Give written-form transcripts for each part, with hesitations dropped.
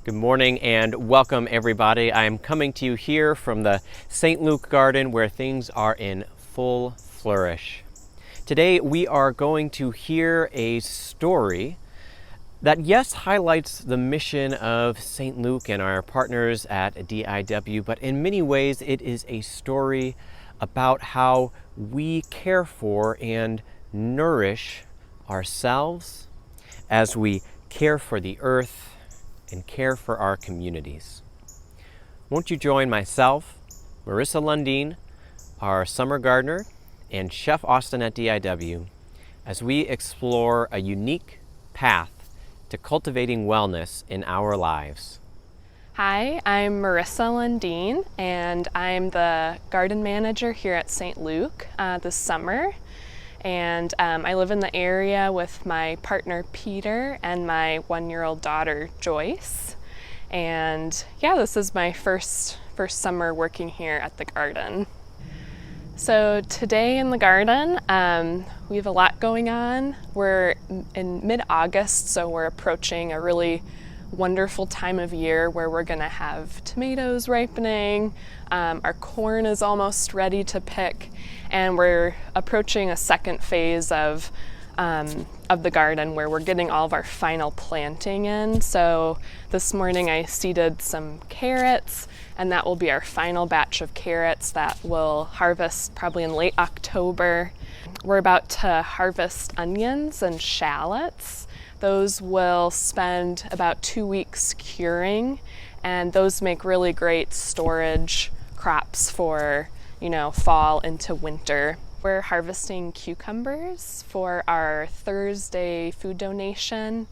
Good morning and welcome everybody. I am coming to you here from the St. Luke Garden where things are in full flourish. Today we are going to hear a story that, yes, highlights the mission of St. Luke and our partners at DIW, but in many ways it is a story about how we care for and nourish ourselves as we care for the earth and care for our communities. Won't you join myself, Marissa Lundeen, our summer gardener, and Chef Austin at DIW as we explore a unique path to cultivating wellness in our lives. Hi, I'm Marissa Lundeen, and I'm the garden manager here at St. Luke this summer. And I live in the area with my partner Peter and my one-year-old daughter Joyce. And yeah, this is my first summer working here at the garden. So today in the garden, we have a lot going on. We're in mid-August, so we're approaching a really wonderful time of year where we're gonna have tomatoes ripening. Our corn is almost ready to pick, and we're approaching a second phase of the garden where we're getting all of our final planting in. So this morning I seeded some carrots, and that will be our final batch of carrots that we'll harvest probably in late October. We're about to harvest onions and shallots. Those will spend about 2 weeks curing, and those make really great storage crops for, fall into winter. We're harvesting cucumbers for our Thursday food donation,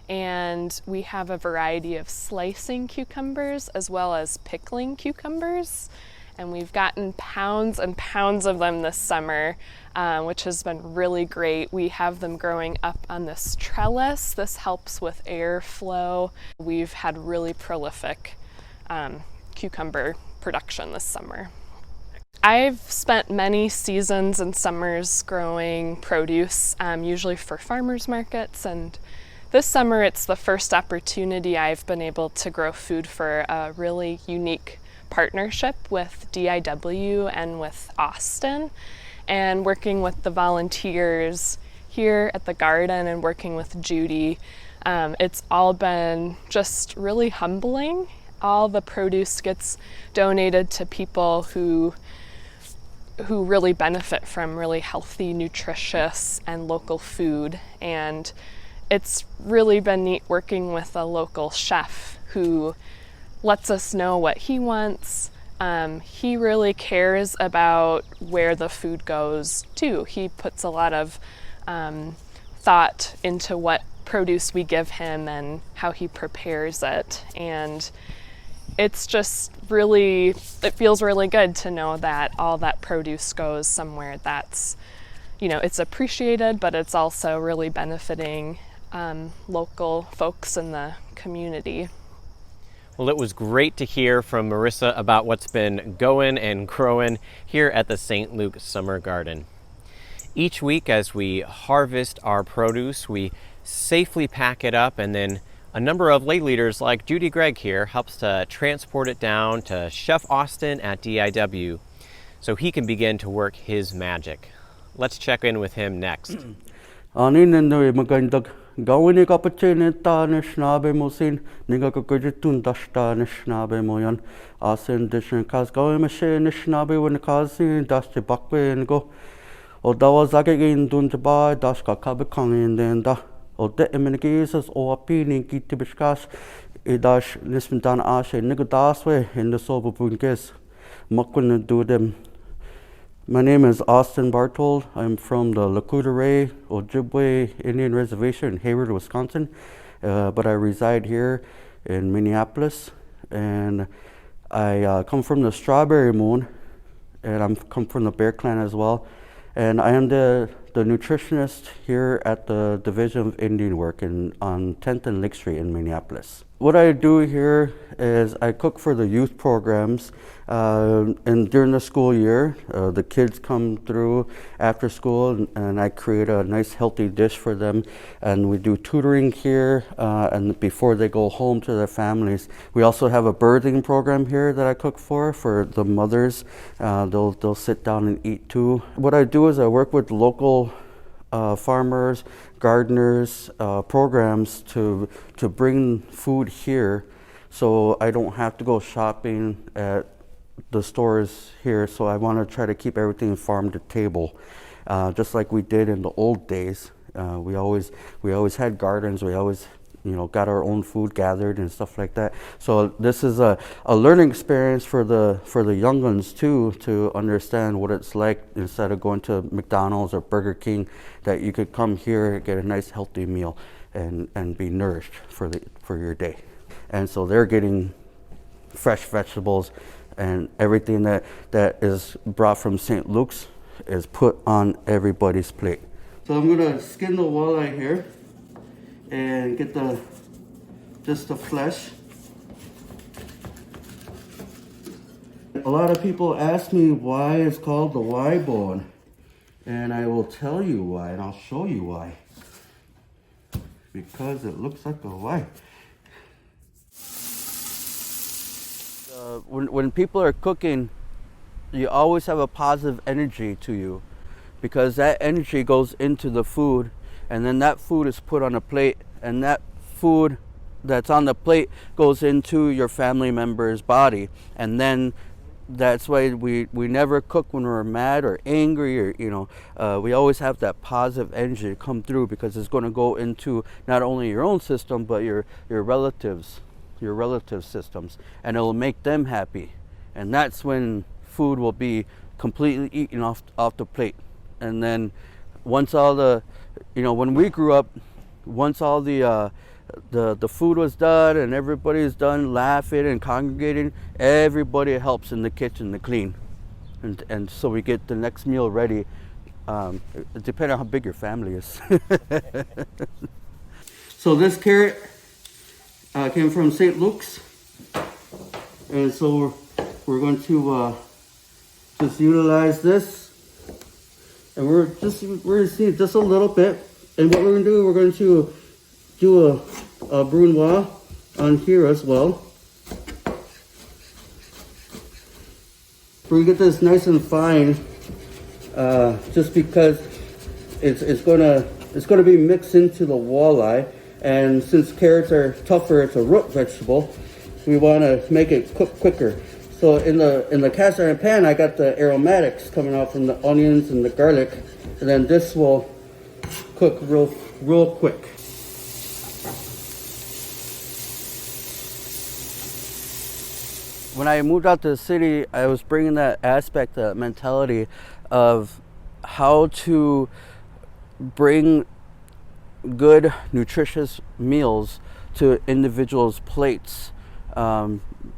and we have a variety of slicing cucumbers as well as pickling cucumbers. And we've gotten pounds and pounds of them this summer, which has been really great. We have them growing up on this trellis. This helps with airflow. We've had really prolific cucumber production this summer. I've spent many seasons and summers growing produce, usually for farmers markets, and this summer it's the first opportunity I've been able to grow food for a really unique partnership with DIW and with Austin, and working with the volunteers here at the garden and working with Judy. It's all been just really humbling. All the produce gets donated to people who really benefit from really healthy, nutritious, and local food. And it's really been neat working with a local chef who lets us know what he wants. He really cares about where the food goes too. He puts a lot of thought into what produce we give him and how he prepares it. And it's just really, it feels really good to know that all that produce goes somewhere that's, it's appreciated, but it's also really benefiting local folks in the community. Well, it was great to hear from Marissa about what's been going and growing here at the St. Luke Summer Garden. Each week as we harvest our produce, we safely pack it up, and then a number of lay leaders like Judy Gregg here helps to transport it down to Chef Austin at DIW so he can begin to work his magic. Let's check in with him next. Gawin opportunity nabe mo sin niga kujitun dashta nabe mo yan asen dishin kas gawin machine nabe when kasin dash the bakwe and go o dawas again dun to buy dash ka kabakang in then da o de eminigis o apini kitibishkas e dash lisman ashe niga daswe in the sober bunkes makun do them. My name is Austin Bartold. I'm from the Lakota Ojibwe Indian Reservation in Hayward, Wisconsin, but I reside here in Minneapolis, and I come from the Strawberry Moon, and I'm come from the Bear Clan as well, and I am the nutritionist here at the Division of Indian Work on 10th and Lake Street in Minneapolis. what I do here is I cook for the youth programs, and during the school year, the kids come through after school, and I create a nice healthy dish for them, and we do tutoring here, and before they go home to their families. We also have a birthing program here that I cook for the mothers. They'll sit down and eat too. What I do is I work with local farmers, gardeners, programs to bring food here, so I don't have to go shopping at the stores here. So I want to try to keep everything farm to table, just like we did in the old days. We always had gardens. We always got our own food gathered and stuff like that. So this is a learning experience for the young ones too, to understand what it's like instead of going to McDonald's or Burger King, that you could come here and get a nice healthy meal and be nourished for your day. And so they're getting fresh vegetables, and everything that is brought from St. Luke's is put on everybody's plate. So I'm gonna skin the walleye here and get just the flesh. A lot of people ask me why it's called the Y bone, and I will tell you why, and I'll show you why. Because it looks like a Y. When people are cooking, you always have a positive energy to you, because that energy goes into the food, and then that food is put on a plate, and that food that's on the plate goes into your family member's body. And then that's why we never cook when we're mad or angry, or we always have that positive energy come through, because it's going to go into not only your own system but your relatives' systems, and it will make them happy. And that's when food will be completely eaten off the plate. And then once all the when we grew up, once all the food was done and everybody's done laughing and congregating, everybody helps in the kitchen to clean, and so we get the next meal ready, depending on how big your family is. So this carrot came from St. Luke's, and so we're going to just utilize this, and we're going to see just a little bit. And what we're going to do, we're going to do a brunoise on here as well. We get this nice and fine, just because it's going to be mixed into the walleye. And since carrots are tougher, it's a root vegetable, we want to make it cook quicker. So in the cast iron pan, I got the aromatics coming out from the onions and the garlic, and then this will cook real quick. When I moved out to the city, I was bringing that aspect, that mentality of how to bring good, nutritious meals to individuals' plates,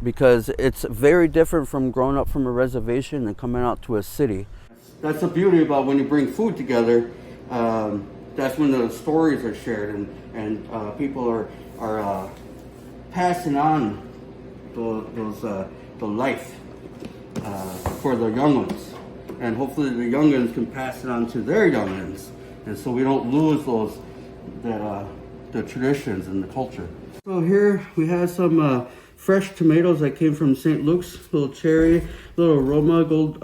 because it's very different from growing up from a reservation and coming out to a city. That's the beauty about when you bring food together. That's when the stories are shared, and people are passing on the life for the young ones, and hopefully the young ones can pass it on to their young ones, and so we don't lose the traditions and the culture. So here we have some fresh tomatoes that came from St. Luke's, little cherry, little Roma, gold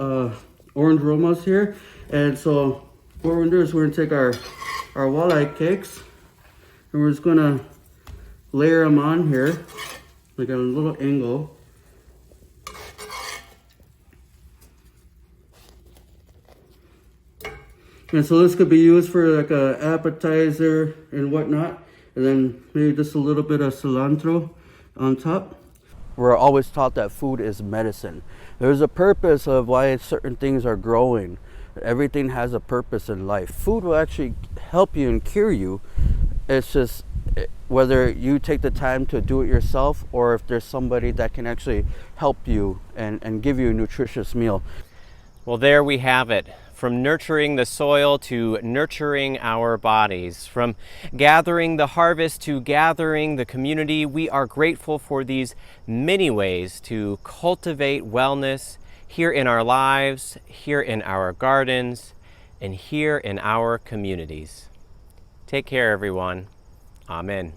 orange Romas here. And so what we're gonna do is we're gonna take our walleye cakes, and we're just gonna layer them on here, like at a little angle. And so this could be used for like a appetizer and whatnot, and then maybe just a little bit of cilantro on top. We're always taught that food is medicine. There's a purpose of why certain things are growing. Everything has a purpose in life. Food will actually help you and cure you. It's just whether you take the time to do it yourself, or if there's somebody that can actually help you and give you a nutritious meal. Well, there we have it. from nurturing the soil to nurturing our bodies, from gathering the harvest to gathering the community. We are grateful for these many ways to cultivate wellness here in our lives, here in our gardens, and here in our communities. Take care, everyone. Amen.